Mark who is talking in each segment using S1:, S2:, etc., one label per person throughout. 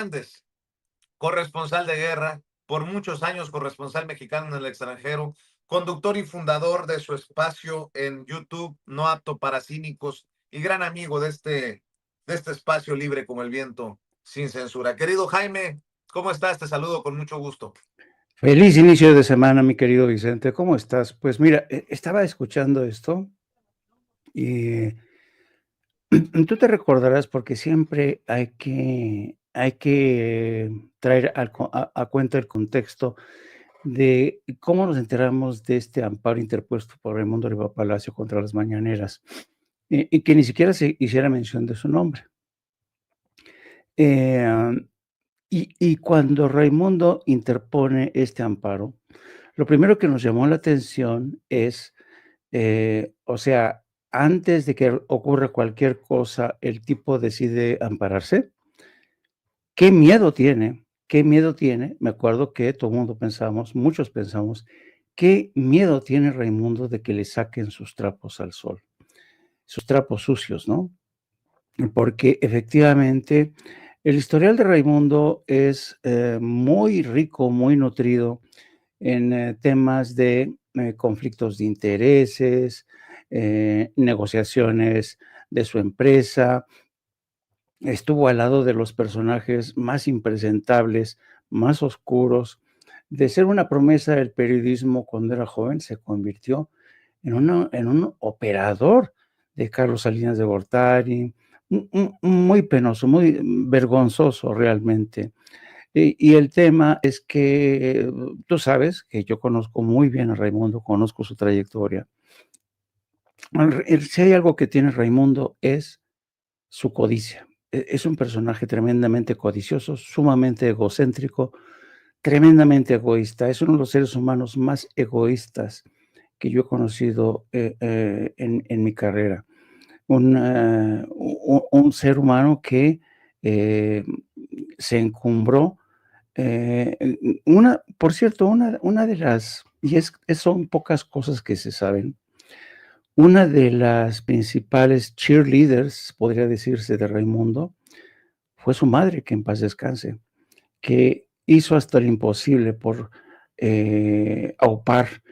S1: Hernández, corresponsal de guerra, por muchos años corresponsal mexicano en el extranjero, conductor y fundador de su espacio en YouTube, No Apto para Cínicos, y gran amigo de este espacio libre como el viento, sin censura. Querido Jaime, ¿cómo estás? Te saludo con mucho gusto.
S2: Feliz inicio de semana, mi querido Vicente. ¿Cómo estás? Pues mira, estaba escuchando esto y tú te recordarás porque siempre hay que traer a cuenta el contexto de cómo nos enteramos de este amparo interpuesto por Raimundo Riva Palacio contra las mañaneras, y que ni siquiera se hiciera mención de su nombre. Eh, y cuando Raimundo interpone este amparo, lo primero que nos llamó la atención es, o sea, antes de que ocurra cualquier cosa, el tipo decide ampararse. ¿Qué miedo tiene? ¿Qué miedo tiene? Me acuerdo que todo el mundo pensamos, muchos pensamos, ¿qué miedo tiene Raimundo de que le saquen sus trapos al sol? Sus trapos sucios, ¿no? Porque efectivamente el historial de Raimundo es muy rico, muy nutrido en temas de conflictos de intereses, negociaciones de su empresa. Estuvo al lado de los personajes más impresentables, más oscuros. De ser una promesa del periodismo cuando era joven, se convirtió en un operador de Carlos Salinas de Gortari, muy penoso, muy vergonzoso realmente. Y el tema es que tú sabes que yo conozco muy bien a Raimundo, conozco su trayectoria. Si hay algo que tiene Raimundo es su codicia. Es un personaje tremendamente codicioso, sumamente egocéntrico, tremendamente egoísta. Es uno de los seres humanos más egoístas que yo he conocido en mi carrera. Un ser humano que eh, se encumbró. Por cierto, una de las, son pocas cosas que se saben, una de las principales cheerleaders, podría decirse, de Raimundo, fue su madre, que en paz descanse, que hizo hasta lo imposible por aupar,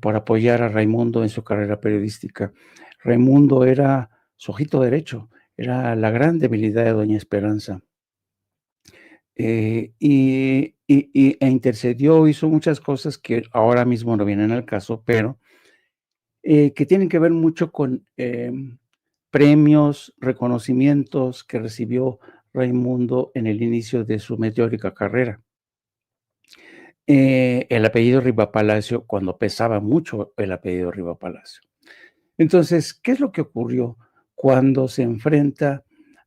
S2: por apoyar a Raimundo en su carrera periodística. Raimundo era su ojito derecho, era la gran debilidad de doña Esperanza. Intercedió, hizo muchas cosas que ahora mismo no vienen al caso, pero que tienen que ver mucho con premios, reconocimientos que recibió Raimundo en el inicio de su meteórica carrera. El apellido Riva Palacio, cuando pesaba mucho el apellido Riva Palacio. Entonces, ¿qué es lo que ocurrió cuando se enfrenta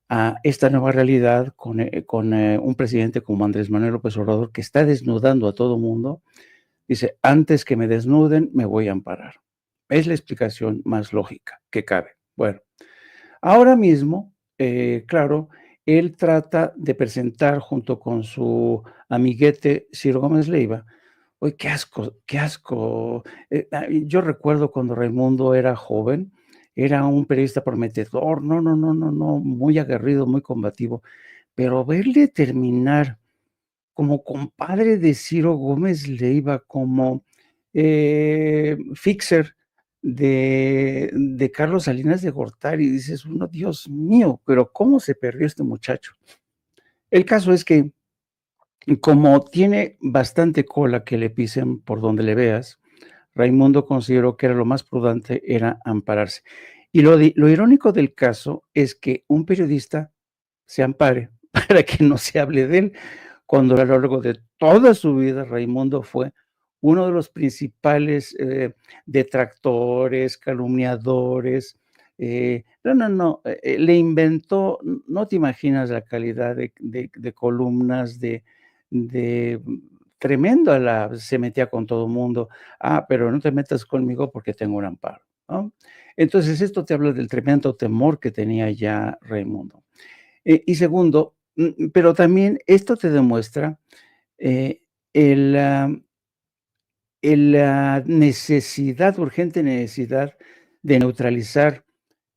S2: a esta nueva realidad con un presidente como Andrés Manuel López Obrador, que está desnudando a todo mundo? Dice, antes que me desnuden, me voy a amparar. Es la explicación más lógica que cabe. Bueno, ahora mismo, claro, él trata de presentar junto con su amiguete Ciro Gómez Leiva. Uy, qué asco, qué asco. Yo recuerdo cuando Raimundo era joven, era un periodista prometedor, no, no, no, no, no, muy aguerrido, muy combativo, pero verle terminar como compadre de Ciro Gómez Leiva, como fixer de Carlos Salinas de Gortari, dices uno, Dios mío, pero ¿cómo se perdió este muchacho? El caso es que como tiene bastante cola que le pisen por donde le veas, Raimundo consideró que era lo más prudente era ampararse. Y lo irónico del caso es que un periodista se ampare para que no se hable de él, cuando a lo largo de toda su vida Raimundo fue uno de los principales detractores, calumniadores. No, no, no, le inventó, no te imaginas la calidad de columnas, de tremendo, se metía con todo el mundo. Pero no te metas conmigo porque tengo un amparo, ¿no? Entonces, esto te habla del tremendo temor que tenía ya Raimundo. Y segundo, pero también esto te demuestra eh, el, la necesidad, urgente necesidad de neutralizar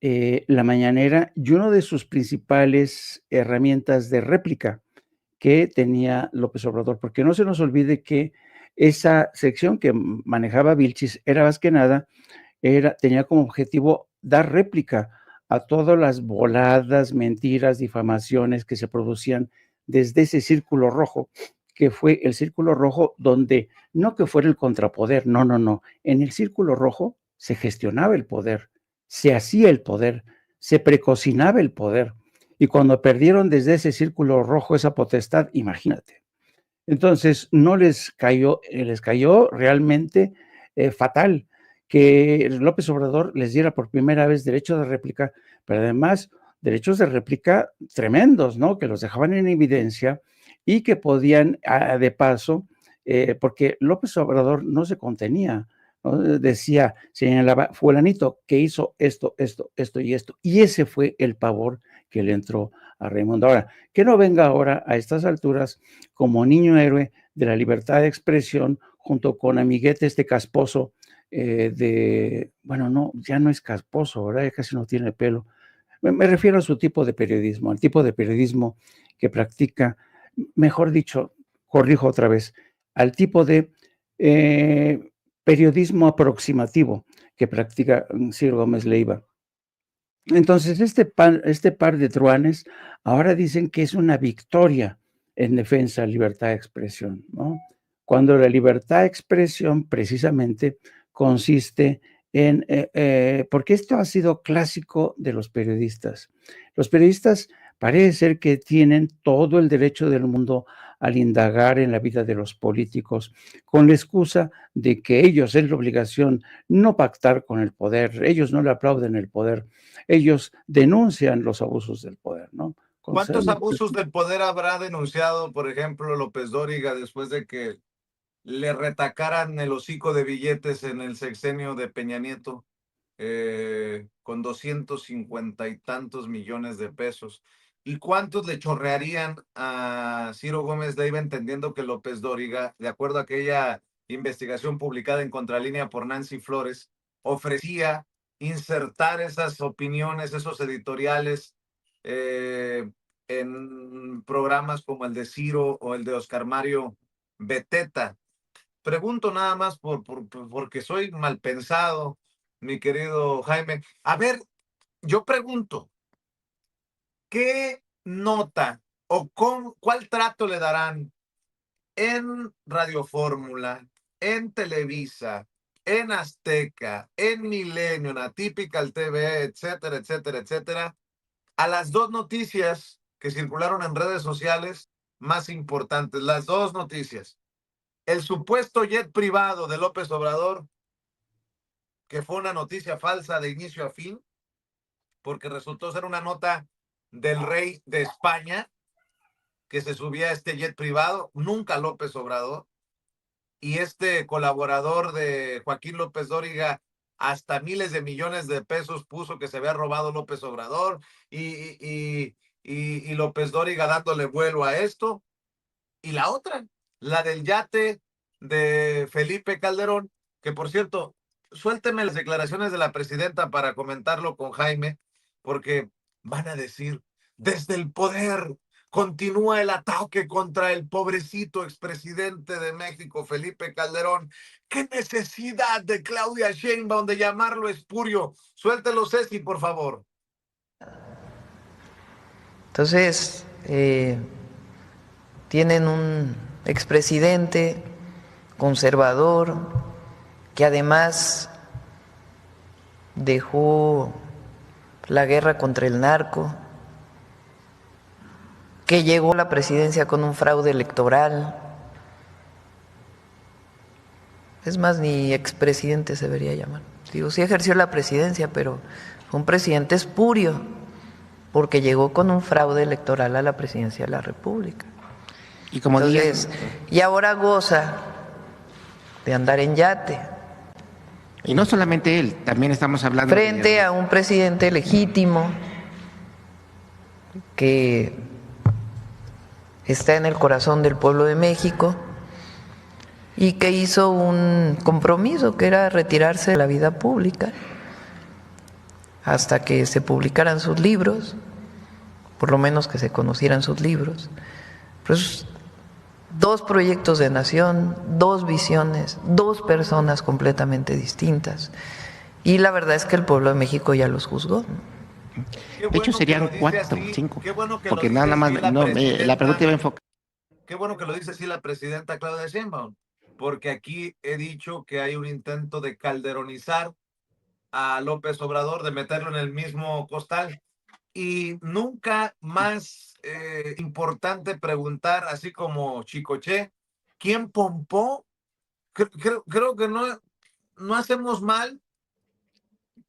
S2: la mañanera y una de sus principales herramientas de réplica, que tenía López Obrador, porque no se nos olvide que esa sección que manejaba Vilchis era más que nada, tenía como objetivo dar réplica a todas las voladas, mentiras, difamaciones que se producían desde ese círculo rojo, que fue el círculo rojo donde no que fuera el contrapoder, no, no, no. En el círculo rojo se gestionaba el poder, se hacía el poder, se precocinaba el poder. Y cuando perdieron desde ese círculo rojo esa potestad, imagínate. Entonces, no les cayó realmente fatal que López Obrador les diera por primera vez derecho de réplica, pero además derechos de réplica tremendos, ¿no? Que los dejaban en evidencia y que podían, de paso, porque López Obrador no se contenía, ¿no? Decía, señalaba, fulanito que hizo esto, esto, esto y esto, y ese fue el pavor que le entró a Raimundo. Ahora, que no venga ahora a estas alturas como niño héroe de la libertad de expresión, junto con amiguete este casposo bueno, no, ya no es casposo, ¿verdad? Ya casi no tiene pelo. Me refiero a su tipo de periodismo, al tipo de periodismo que practica, mejor dicho, corrijo otra vez, al tipo de periodismo aproximativo que practica Ciro Gómez Leiva. Entonces, este par de truanes ahora dicen que es una victoria en defensa de la libertad de expresión, ¿no? Cuando la libertad de expresión precisamente consiste en, porque esto ha sido clásico de los periodistas. Los periodistas parece ser que tienen todo el derecho del mundo al indagar en la vida de los políticos, con la excusa de que ellos es la obligación no pactar con el poder, ellos no le aplauden el poder, ellos denuncian los abusos del poder, ¿no?
S1: ¿Cuántos abusos del poder habrá denunciado, por ejemplo, López Dóriga después de que le retacaran el hocico de billetes en el sexenio de Peña Nieto, con 250 y tantos millones de pesos? ¿Y cuántos le chorrearían a Ciro Gómez Leiva, entendiendo que López Dóriga, de acuerdo a aquella investigación publicada en Contralínea por Nancy Flores, ofrecía insertar esas opiniones, esos editoriales en programas como el de Ciro o el de Oscar Mario Beteta? Pregunto nada más porque soy mal pensado, mi querido Jaime. A ver, yo pregunto, ¿qué nota o cuál trato le darán en Radio Fórmula, en Televisa, en Azteca, en Milenio, en Atypical TV, etcétera, etcétera, etcétera, a las dos noticias que circularon en redes sociales más importantes? Las dos noticias: el supuesto jet privado de López Obrador, que fue una noticia falsa de inicio a fin, porque resultó ser una nota del rey de España que se subía a este jet privado, nunca López Obrador, y este colaborador de Joaquín López Dóriga hasta miles de millones de pesos puso que se había robado López Obrador, y López Dóriga dándole vuelo a esto. Y la otra, la del yate de Felipe Calderón, que por cierto, suélteme las declaraciones de la presidenta para comentarlo con Jaime, porque van a decir, desde el poder continúa el ataque contra el pobrecito expresidente de México, Felipe Calderón. ¿Qué necesidad de Claudia Sheinbaum de llamarlo espurio? Suéltelo, Ceci, por favor.
S3: Entonces, tienen un expresidente conservador que además dejó la guerra contra el narco, que llegó a la presidencia con un fraude electoral. Es más, ni expresidente se debería llamar. Digo, sí ejerció la presidencia, pero fue un presidente espurio, porque llegó con un fraude electoral a la presidencia de la República.
S4: Y como
S3: entonces, y ahora goza de andar en yate.
S4: Y no solamente él, también estamos hablando
S3: frente a un presidente legítimo que está en el corazón del pueblo de México y que hizo un compromiso que era retirarse de la vida pública hasta que se publicaran sus libros, por lo menos que se conocieran sus libros, Pues dos proyectos de nación, dos visiones, dos personas completamente distintas. Y la verdad es que el pueblo de México ya los juzgó.
S4: De hecho, serían 4, 5. Porque nada más, no, la pregunta iba enfocada.
S1: Qué bueno que lo dice así la presidenta Claudia Sheinbaum, porque aquí he dicho que hay un intento de calderonizar a López Obrador, de meterlo en el mismo costal. Y nunca más importante preguntar, así como Chicoche, ¿quién pompó? Creo que no hacemos mal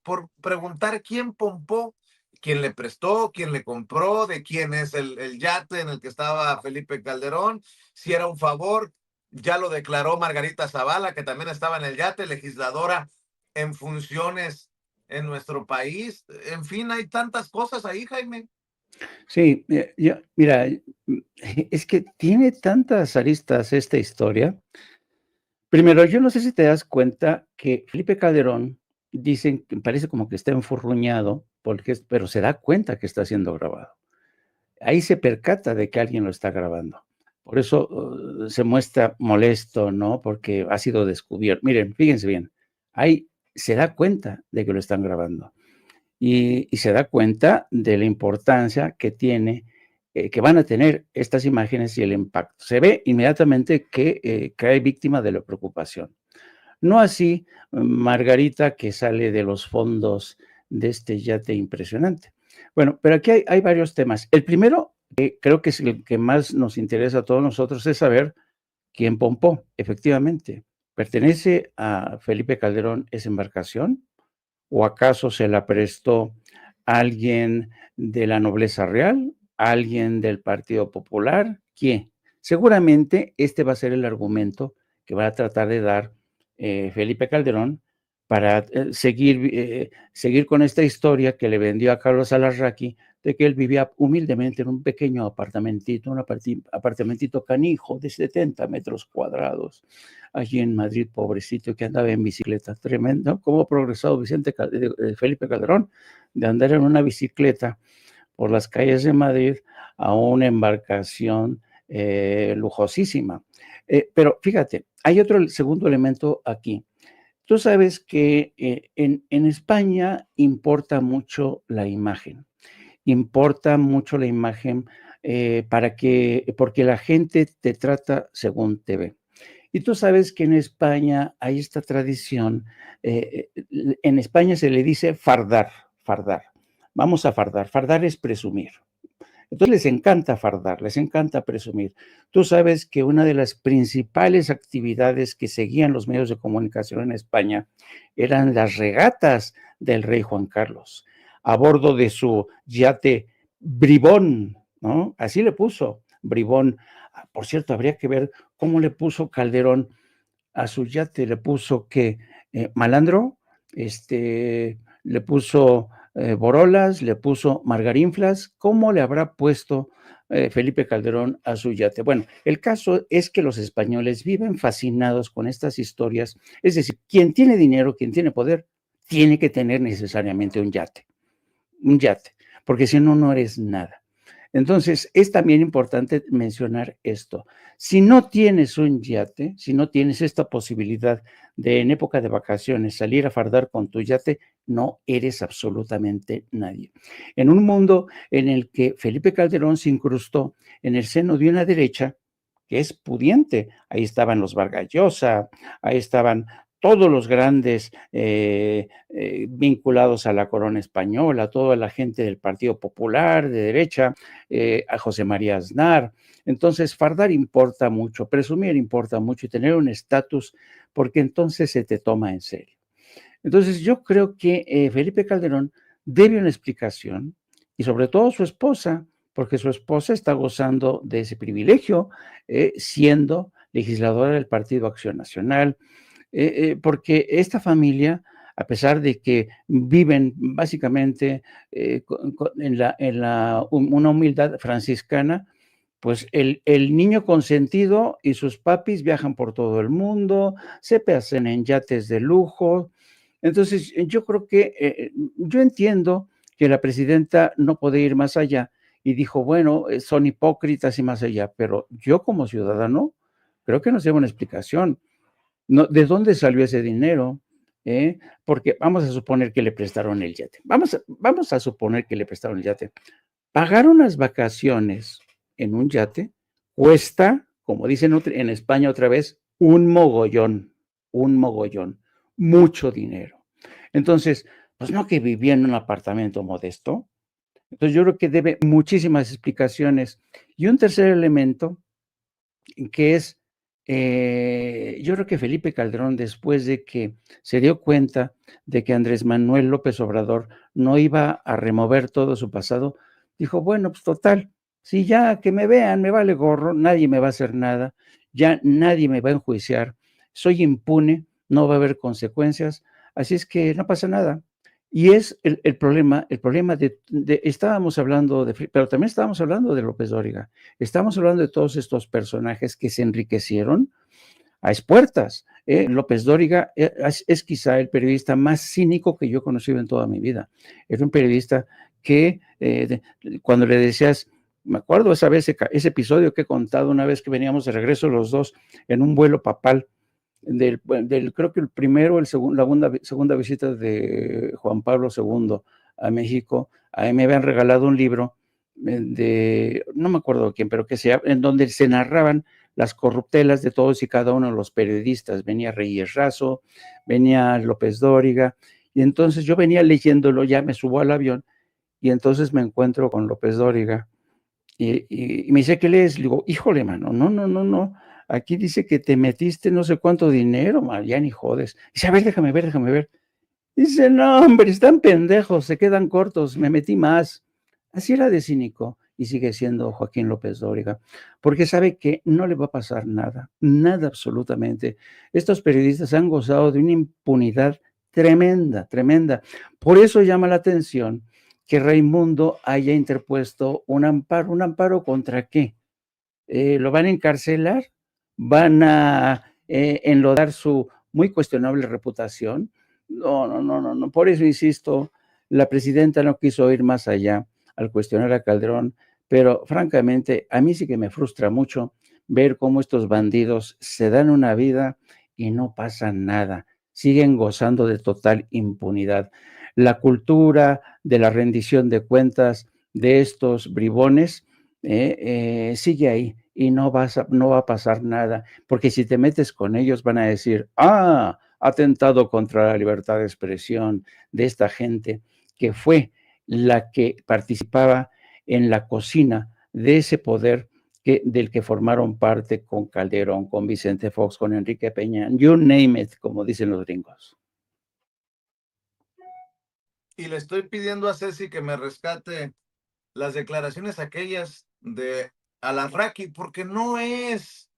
S1: por preguntar quién pompó, quién le prestó, quién le compró, de quién es el yate en el que estaba Felipe Calderón, si era un favor. Ya lo declaró Margarita Zavala, que también estaba en el yate, legisladora en funciones en nuestro país. En fin, hay tantas cosas ahí, Jaime.
S2: Sí, mira, es que tiene tantas aristas esta historia. Primero, yo no sé si te das cuenta que Felipe Calderón, dicen que parece como que está enfurruñado, pero se da cuenta que está siendo grabado. Ahí se percata de que alguien lo está grabando. Por eso se muestra molesto, ¿no? Porque ha sido descubierto. Miren, fíjense bien, ahí se da cuenta de que lo están grabando. Y se da cuenta de la importancia que tiene, que van a tener estas imágenes y el impacto. Se ve inmediatamente que cae víctima de la preocupación. No así Margarita, que sale de los fondos de este yate impresionante. Bueno, pero aquí hay varios temas. El primero, que creo que es el que más nos interesa a todos nosotros, es saber quién pompó. Efectivamente, ¿pertenece a Felipe Calderón esa embarcación? ¿O acaso se la prestó alguien de la nobleza real? ¿Alguien del Partido Popular? ¿Quién? Seguramente este va a ser el argumento que va a tratar de dar Felipe Calderón para seguir con esta historia que le vendió a Carlos Alarraqui de que él vivía humildemente en un pequeño apartamentito, un apartamentito canijo de 70 metros cuadrados, allí en Madrid, pobrecito, que andaba en bicicleta. Tremendo, cómo ha progresado Felipe Calderón, de andar en una bicicleta por las calles de Madrid a una embarcación lujosísima. Pero fíjate, hay otro segundo elemento aquí. Tú sabes que en España importa mucho la imagen. Importa mucho la imagen porque la gente te trata según te ve. Y tú sabes que en España hay esta tradición, en España se le dice fardar, fardar. Vamos a fardar. Fardar es presumir. Entonces les encanta fardar, les encanta presumir. Tú sabes que una de las principales actividades que seguían los medios de comunicación en España eran las regatas del rey Juan Carlos, a bordo de su yate Bribón, ¿no? Así le puso, Bribón. Por cierto, habría que ver cómo le puso Calderón a su yate. Le puso que malandro, le puso Borolas, le puso Margarinflas. ¿Cómo le habrá puesto Felipe Calderón a su yate? Bueno, el caso es que los españoles viven fascinados con estas historias. Es decir, quien tiene dinero, quien tiene poder, tiene que tener necesariamente un yate, porque si no, no eres nada. Entonces, es también importante mencionar esto. Si no tienes un yate, si no tienes esta posibilidad de en época de vacaciones salir a fardar con tu yate, no eres absolutamente nadie. En un mundo en el que Felipe Calderón se incrustó en el seno de una derecha que es pudiente, ahí estaban los Vargas Llosa, ahí estaban todos los grandes vinculados a la corona española, toda la gente del Partido Popular, de derecha, a José María Aznar. Entonces, fardar importa mucho, presumir importa mucho y tener un estatus, porque entonces se te toma en serio. Entonces, yo creo que Felipe Calderón debe una explicación, y sobre todo su esposa, porque su esposa está gozando de ese privilegio, siendo legisladora del Partido Acción Nacional, porque esta familia, a pesar de que viven básicamente en una humildad franciscana, pues el niño consentido y sus papis viajan por todo el mundo, se pasan en yates de lujo. Entonces, yo creo que, yo entiendo que la presidenta no puede ir más allá y dijo, bueno, son hipócritas y más allá, pero yo como ciudadano creo que nos lleva una explicación. No, ¿de dónde salió ese dinero? Porque vamos a suponer que le prestaron el yate. Vamos a suponer que le prestaron el yate. Pagar unas vacaciones en un yate cuesta, como dicen en España otra vez, un mogollón, mucho dinero. Entonces, pues no que vivía en un apartamento modesto. Entonces yo creo que debe muchísimas explicaciones. Y un tercer elemento que es, yo creo que Felipe Calderón, después de que se dio cuenta de que Andrés Manuel López Obrador no iba a remover todo su pasado, dijo, bueno, pues total, si ya que me vean, me vale gorro, nadie me va a hacer nada, ya nadie me va a enjuiciar, soy impune, no va a haber consecuencias, así es que no pasa nada. Y es el problema estábamos hablando pero también estábamos hablando de López Dóriga. Estamos hablando de todos estos personajes que se enriquecieron a expuertas. López Dóriga es quizá el periodista más cínico que yo he conocido en toda mi vida. Era un periodista que cuando le decías, me acuerdo esa vez, ese episodio que he contado una vez que veníamos de regreso los dos en un vuelo papal, creo que el primero, la segunda visita de Juan Pablo II a México, a mí me habían regalado un libro no me acuerdo quién, pero en donde se narraban las corruptelas de todos y cada uno de los periodistas. Venía Reyes Razo, venía López Dóriga, y entonces yo venía leyéndolo, ya me subo al avión, y entonces me encuentro con López Dóriga, y me dice, ¿qué lees? Le digo, híjole, mano, no, aquí dice que te metiste no sé cuánto dinero, man, ya ni jodes. Dice, a ver, déjame ver. Dice, no, hombre, están pendejos, se quedan cortos, me metí más. Así era de cínico y sigue siendo Joaquín López Dóriga, porque sabe que no le va a pasar nada absolutamente. Estos periodistas han gozado de una impunidad tremenda. Por eso llama la atención que Raimundo haya interpuesto un amparo ¿contra qué? ¿Lo van a encarcelar? ¿Van a enlodar su muy cuestionable reputación? No. Por eso insisto, la presidenta no quiso ir más allá al cuestionar a Calderón, pero francamente a mí sí que me frustra mucho ver cómo estos bandidos se dan una vida y no pasa nada, siguen gozando de total impunidad. La cultura de la rendición de cuentas de estos bribones sigue ahí y no va a pasar nada, porque si te metes con ellos van a decir, ha atentado contra la libertad de expresión de esta gente que fue la que participaba en la cocina de ese poder del que formaron parte con Calderón, con Vicente Fox, con Enrique Peña, you name it, como dicen los gringos.
S1: Y le estoy pidiendo a Ceci que me rescate las declaraciones aquellas de Alarraqui, porque no es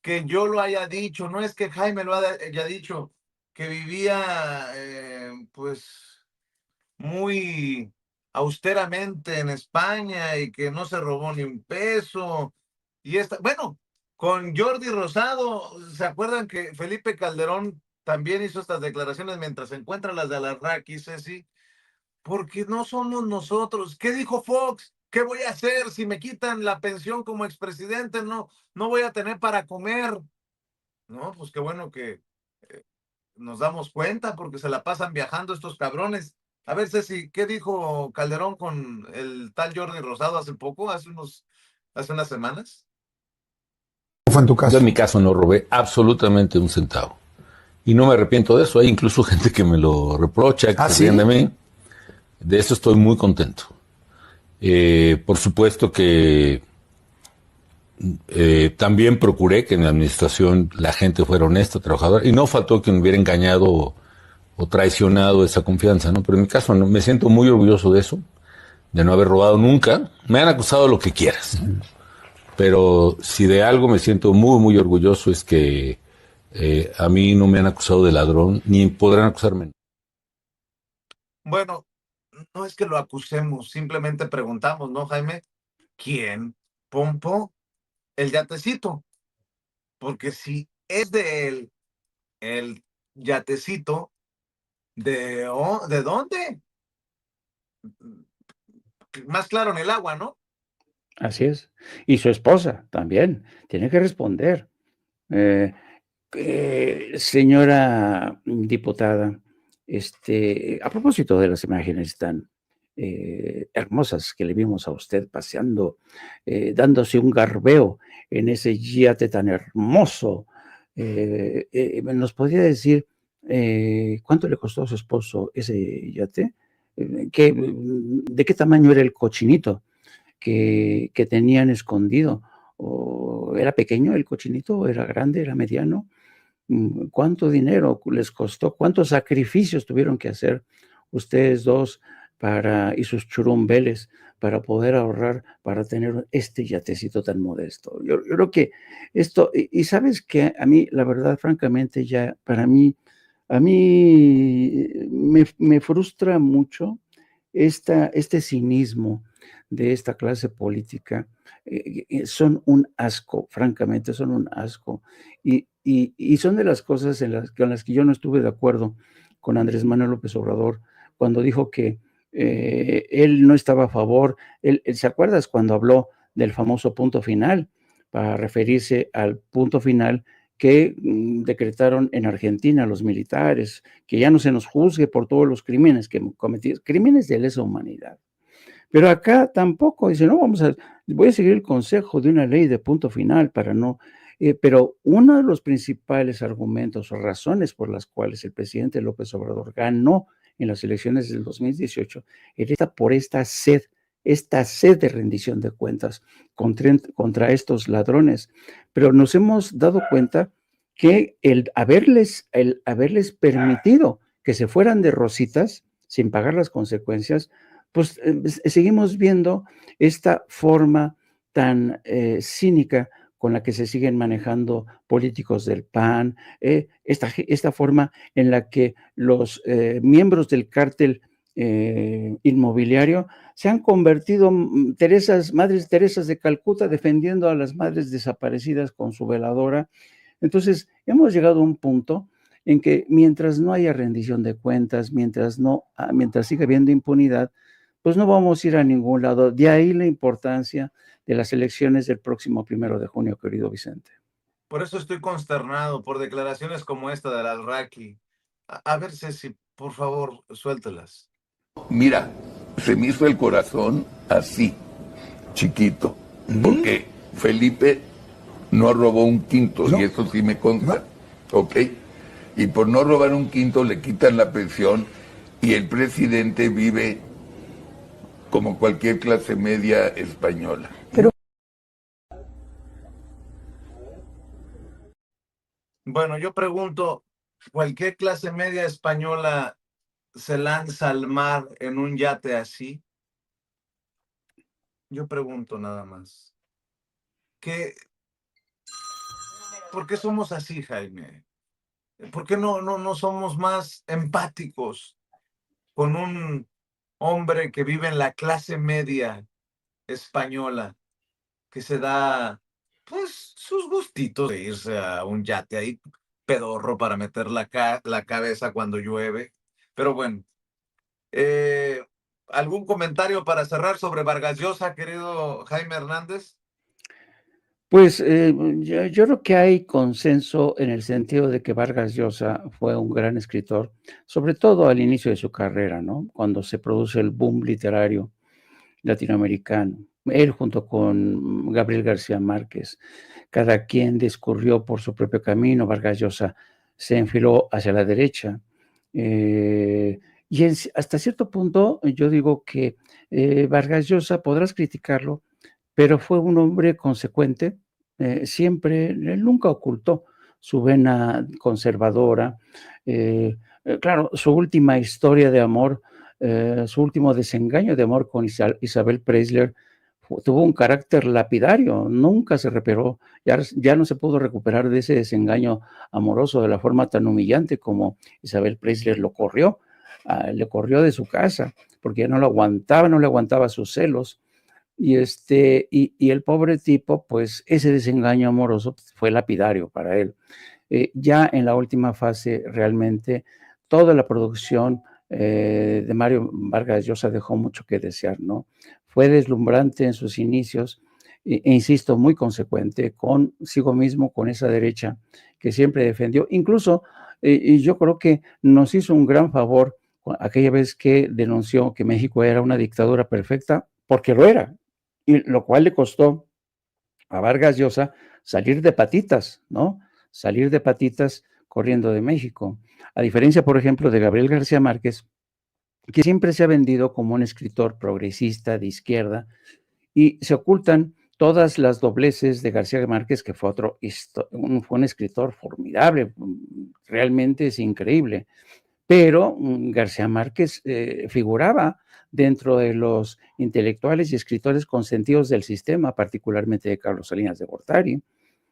S1: que yo lo haya dicho, no es que Jaime lo haya dicho, que vivía pues muy austeramente en España y que no se robó ni un peso. Bueno, con Jordi Rosado, ¿se acuerdan que Felipe Calderón también hizo estas declaraciones mientras se encuentran las de Alarraqui, Ceci? Porque no somos nosotros. ¿Qué dijo Fox? ¿Qué voy a hacer si me quitan la pensión como expresidente? No voy a tener para comer. No, pues qué bueno que nos damos cuenta porque se la pasan viajando estos cabrones. A ver, Ceci, ¿qué dijo Calderón con el tal Jordi Rosado hace poco, hace unas semanas?
S5: ¿Fue en tu caso? Yo en mi caso no robé absolutamente un centavo. Y no me arrepiento de eso. Hay incluso gente que me lo reprocha, que se ríen de mí. De eso estoy muy contento. Por supuesto que también procuré que en la administración la gente fuera honesta, trabajadora, y no faltó quien me hubiera engañado o traicionado esa confianza, ¿no? Pero en mi caso no, me siento muy orgulloso de eso, de no haber robado nunca. Me han acusado lo que quieras, ¿no? Pero si de algo me siento muy orgulloso es que a mí no me han acusado de ladrón, ni podrán acusarme.
S1: Bueno, no es que lo acusemos, simplemente preguntamos, ¿no, Jaime? ¿Quién pompó el yatecito? Porque si es de él el yatecito, ¿de dónde? Más claro en el agua, ¿no?
S2: Así es. Y su esposa también tiene que responder. Señora diputada, a propósito de las imágenes tan hermosas que le vimos a usted paseando, dándose un garbeo en ese yate tan hermoso, ¿nos podría decir cuánto le costó a su esposo ese yate? ¿De qué tamaño era el cochinito que tenían escondido? ¿O era pequeño el cochinito? ¿O era grande? ¿Era mediano? ¿Cuánto dinero les costó? ¿Cuántos sacrificios tuvieron que hacer ustedes dos y sus churumbeles para poder ahorrar, para tener este yatecito tan modesto? Yo creo que esto, y sabes que a mí, la verdad, francamente, ya para mí, a mí me frustra mucho este cinismo de esta clase política. Son un asco, francamente, son un asco. Y son de las cosas con las que yo no estuve de acuerdo con Andrés Manuel López Obrador cuando dijo que él no estaba a favor. ¿Se acuerdas cuando habló del famoso punto final para referirse al punto final que decretaron en Argentina los militares, que ya no se nos juzgue por todos los crímenes que cometimos, crímenes de lesa humanidad? Pero acá tampoco, dice, no, voy a seguir el consejo de una ley de punto final para no, pero uno de los principales argumentos o razones por las cuales el presidente López Obrador ganó en las elecciones del 2018 era por esta sed de rendición de cuentas contra estos ladrones. Pero nos hemos dado cuenta que el haberles permitido que se fueran de rositas sin pagar las consecuencias, pues seguimos viendo esta forma tan cínica con la que se siguen manejando políticos del PAN, esta forma en la que los miembros del cártel inmobiliario se han convertido Madres Teresas de Calcuta defendiendo a las madres desaparecidas con su veladora. Entonces, hemos llegado a un punto en que mientras no haya rendición de cuentas, mientras siga habiendo impunidad, pues no vamos a ir a ningún lado. De ahí la importancia de las elecciones del próximo 1 de junio, querido Vicente.
S1: Por eso estoy consternado por declaraciones como esta del Al-Raqui. A ver, Ceci, por favor, suéltelas.
S6: Mira, se me hizo el corazón así, chiquito, porque Felipe no robó un quinto, y eso sí me consta, ¿ok? Y por no robar un quinto le quitan la pensión y el presidente vive como cualquier clase media española.
S1: Bueno, yo pregunto, ¿cualquier clase media española se lanza al mar en un yate así? Yo pregunto nada más. ¿Por qué somos así, Jaime? ¿Por qué no somos más empáticos con un hombre que vive en la clase media española, que se da, pues, sus gustitos de irse a un yate ahí pedorro para meter la cabeza cuando llueve? Pero bueno, ¿algún comentario para cerrar sobre Vargas Llosa, querido Jaime Hernández?
S2: Pues yo creo que hay consenso en el sentido de que Vargas Llosa fue un gran escritor, sobre todo al inicio de su carrera, ¿no? Cuando se produce el boom literario latinoamericano. Él junto con Gabriel García Márquez, cada quien discurrió por su propio camino. Vargas Llosa se enfiló hacia la derecha. Y hasta cierto punto yo digo que Vargas Llosa, podrás criticarlo, pero fue un hombre consecuente. Siempre, él nunca ocultó su vena conservadora. Claro, su última historia de amor, su último desengaño de amor con Isabel Preisler tuvo un carácter lapidario, nunca se reparó, ya no se pudo recuperar de ese desengaño amoroso de la forma tan humillante como Isabel Preisler le corrió de su casa, porque ya no lo aguantaba, no le aguantaba sus celos. Y el pobre tipo, pues ese desengaño amoroso fue lapidario para él. Ya en la última fase, realmente, toda la producción de Mario Vargas Llosa dejó mucho que desear, ¿no? Fue deslumbrante en sus inicios, insisto, muy consecuente consigo mismo, con esa derecha que siempre defendió. Incluso, y yo creo que nos hizo un gran favor aquella vez que denunció que México era una dictadura perfecta, porque lo era, y lo cual le costó a Vargas Llosa salir de patitas, ¿no? Salir de patitas corriendo de México. A diferencia, por ejemplo, de Gabriel García Márquez, que siempre se ha vendido como un escritor progresista de izquierda, y se ocultan todas las dobleces de García Márquez, que fue fue un escritor formidable, realmente es increíble. Pero García Márquez figuraba dentro de los intelectuales y escritores consentidos del sistema, particularmente de Carlos Salinas de Gortari.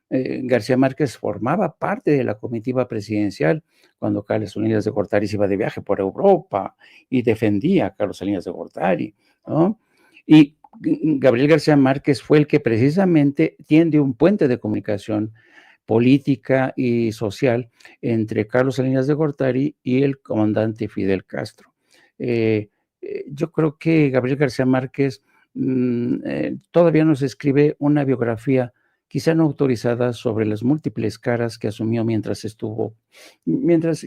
S2: García Márquez formaba parte de la comitiva presidencial cuando Carlos Salinas de Gortari se iba de viaje por Europa y defendía a Carlos Salinas de Gortari, ¿no? Y Gabriel García Márquez fue el que precisamente tiende un puente de comunicación política y social entre Carlos Salinas de Gortari y el comandante Fidel Castro. Yo creo que Gabriel García Márquez todavía nos escribe una biografía quizá no autorizada sobre las múltiples caras que asumió mientras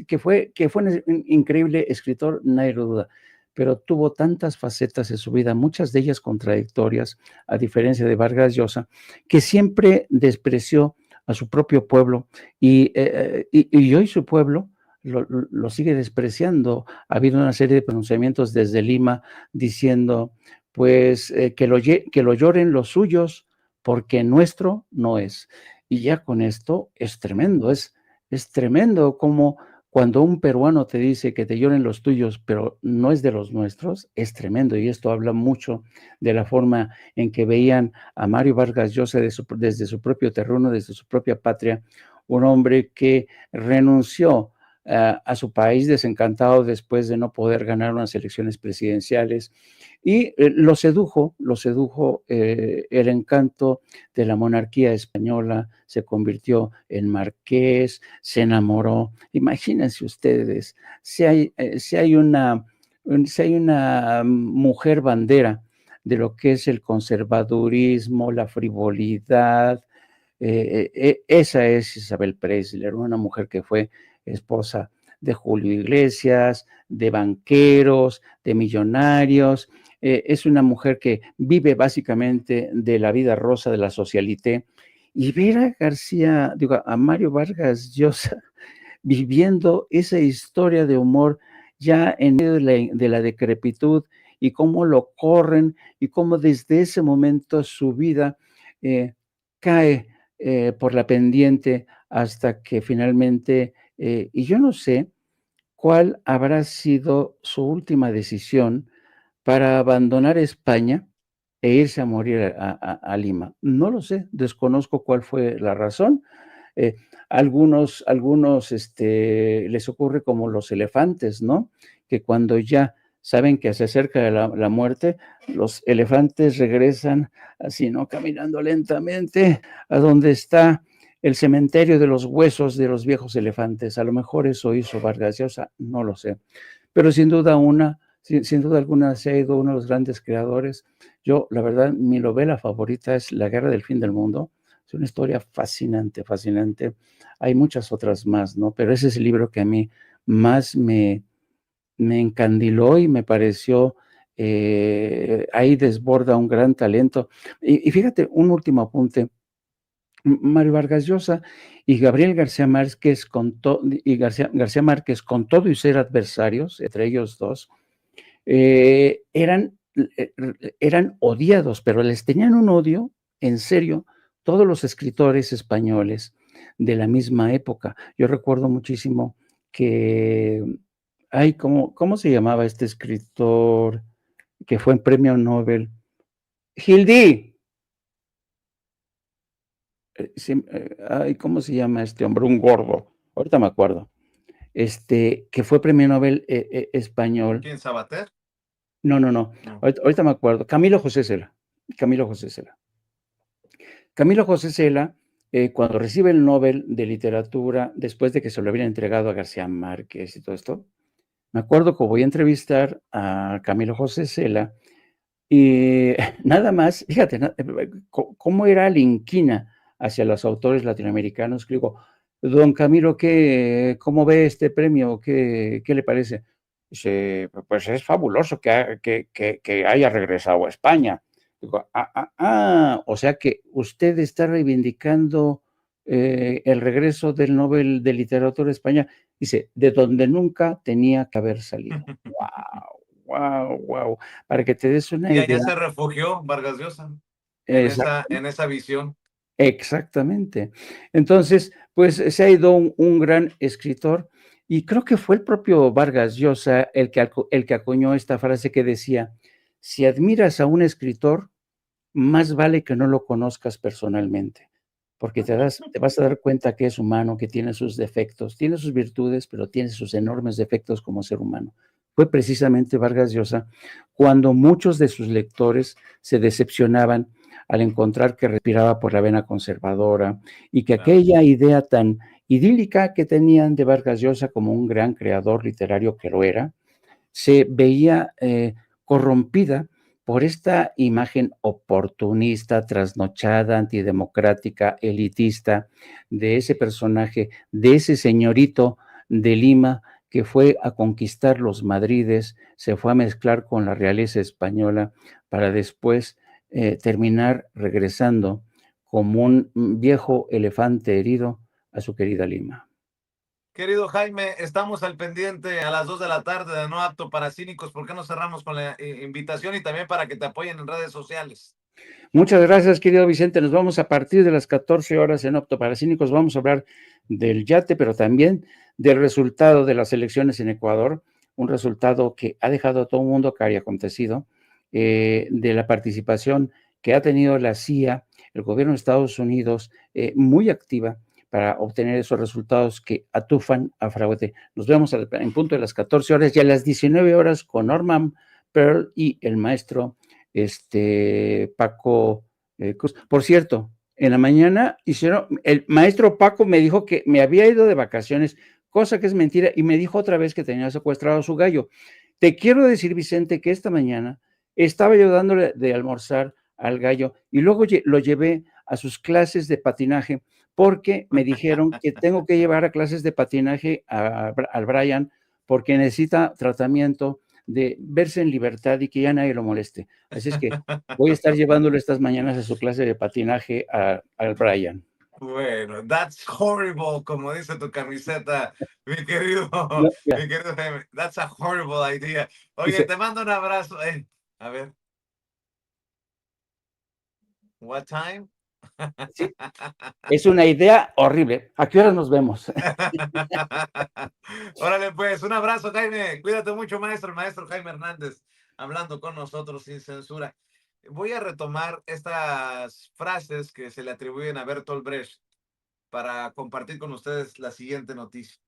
S2: que fue un increíble escritor, nadie lo duda, pero tuvo tantas facetas en su vida, muchas de ellas contradictorias, a diferencia de Vargas Llosa, que siempre despreció a su propio pueblo y hoy su pueblo lo sigue despreciando. Ha habido una serie de pronunciamientos desde Lima diciendo, pues, que lo lloren los suyos porque nuestro no es. Y ya con esto es tremendo, es tremendo como cuando un peruano te dice que te lloren los tuyos, pero no es de los nuestros, es tremendo. Y esto habla mucho de la forma en que veían a Mario Vargas Llosa desde su propio terreno, desde su propia patria, un hombre que renunció a su país desencantado después de no poder ganar unas elecciones presidenciales, y lo sedujo el encanto de la monarquía española, se convirtió en marqués, se enamoró. Imagínense ustedes, si hay una mujer bandera de lo que es el conservadurismo, la frivolidad, esa es Isabel Presley, una mujer que fue esposa de Julio Iglesias, de banqueros, de millonarios. Es una mujer que vive básicamente de la vida rosa de la socialité. Y ver a Mario Vargas Llosa viviendo esa historia de humor ya en medio de la decrepitud, y cómo lo corren, y cómo desde ese momento su vida cae por la pendiente hasta que finalmente, y yo no sé cuál habrá sido su última decisión para abandonar España e irse a morir a Lima. No lo sé, desconozco cuál fue la razón. Algunos les ocurre como los elefantes, ¿no? Que cuando ya saben que se acerca la muerte, los elefantes regresan así, ¿no? Caminando lentamente a donde está el cementerio de los huesos de los viejos elefantes. A lo mejor eso hizo Vargas Llosa, no lo sé. Pero sin duda alguna se ha ido uno de los grandes creadores. Yo, la verdad, mi novela favorita es La Guerra del Fin del Mundo. Es una historia fascinante, fascinante. Hay muchas otras más, ¿no? Pero ese es el libro que a mí más me encandiló y me pareció, ahí desborda un gran talento. Y fíjate, un último apunte. Mario Vargas Llosa y Gabriel García Márquez García Márquez, con todo y ser adversarios, entre ellos dos, eran odiados, pero les tenían un odio, en serio, todos los escritores españoles de la misma época. Yo recuerdo muchísimo que ¿cómo se llamaba este escritor que fue en premio Nobel? Gildí. ¿Cómo se llama este hombre? Un gordo. Ahorita me acuerdo. Que fue premio Nobel español.
S1: ¿Quién, Sabater?
S2: No. Ahorita me acuerdo. Camilo José Cela. Camilo José Cela, cuando recibe el Nobel de Literatura, después de que se lo habían entregado a García Márquez y todo esto, me acuerdo que voy a entrevistar a Camilo José Cela Y nada más, fíjate, cómo era la inquina hacia los autores latinoamericanos. Digo, don Camilo, ¿cómo ve este premio? ¿Qué le parece? Dice, pues es fabuloso que haya regresado a España. Digo, o sea que usted está reivindicando el regreso del Nobel de Literatura de España. Dice, de donde nunca tenía que haber salido. ¡Wow! ¡Wow! Para que te des una
S1: Y
S2: idea.
S1: allá se refugió Vargas Llosa
S2: Exacto,
S1: en esa visión.
S2: exactamente. Entonces, pues se ha ido un gran escritor y creo que fue el propio Vargas Llosa el que acuñó esta frase que decía: si admiras a un escritor, más vale que no lo conozcas personalmente, porque te vas a dar cuenta que es humano, que tiene sus defectos, tiene sus virtudes, pero tiene sus enormes defectos como ser humano. Fue precisamente Vargas Llosa cuando muchos de sus lectores se decepcionaban al encontrar que respiraba por la vena conservadora y que aquella idea tan idílica que tenían de Vargas Llosa como un gran creador literario, que lo era, se veía corrompida por esta imagen oportunista, trasnochada, antidemocrática, elitista de ese personaje, de ese señorito de Lima que fue a conquistar los Madrides, se fue a mezclar con la realeza española para después terminar regresando como un viejo elefante herido a su querida Lima.
S1: Querido Jaime, estamos al pendiente a las 2 de la tarde de No Apto para Cínicos. ¿Por qué no cerramos con la invitación y también para que te apoyen en redes sociales?
S2: Muchas gracias, querido Vicente. Nos vamos a partir de las 14 horas en Opto para Cínicos. Vamos a hablar del yate, pero también del resultado de las elecciones en Ecuador, un resultado que ha dejado a todo el mundo que haya acontecido, de la participación que ha tenido la CIA, el gobierno de Estados Unidos, muy activa para obtener esos resultados que atufan a fraude. Nos vemos en punto de las 14 horas y a las 19 horas con Norman Pearl y el maestro Paco Cruz. Por cierto, en la mañana el maestro Paco me dijo que me había ido de vacaciones, cosa que es mentira, y me dijo otra vez que tenía secuestrado a su gallo. Te quiero decir, Vicente, que esta mañana estaba yo dándole de almorzar al gallo y luego lo llevé a sus clases de patinaje porque me dijeron que tengo que llevar a clases de patinaje al Brian porque necesita tratamiento de verse en libertad y que ya nadie lo moleste. Así es que voy a estar llevándole estas mañanas a su clase de patinaje al Brian.
S1: Bueno, that's horrible, como dice tu camiseta, mi querido,
S2: No,
S1: mi querido Jaime. That's a horrible idea. Oye,
S2: dice,
S1: te mando un abrazo. A ver. What time?
S2: sí, es una idea horrible. ¿A qué horas nos vemos?
S1: Órale, pues, un abrazo, Jaime. Cuídate mucho, maestro. El maestro Jaime Hernández, hablando con nosotros sin censura. Voy a retomar estas frases que se le atribuyen a Bertolt Brecht para compartir con ustedes la siguiente noticia.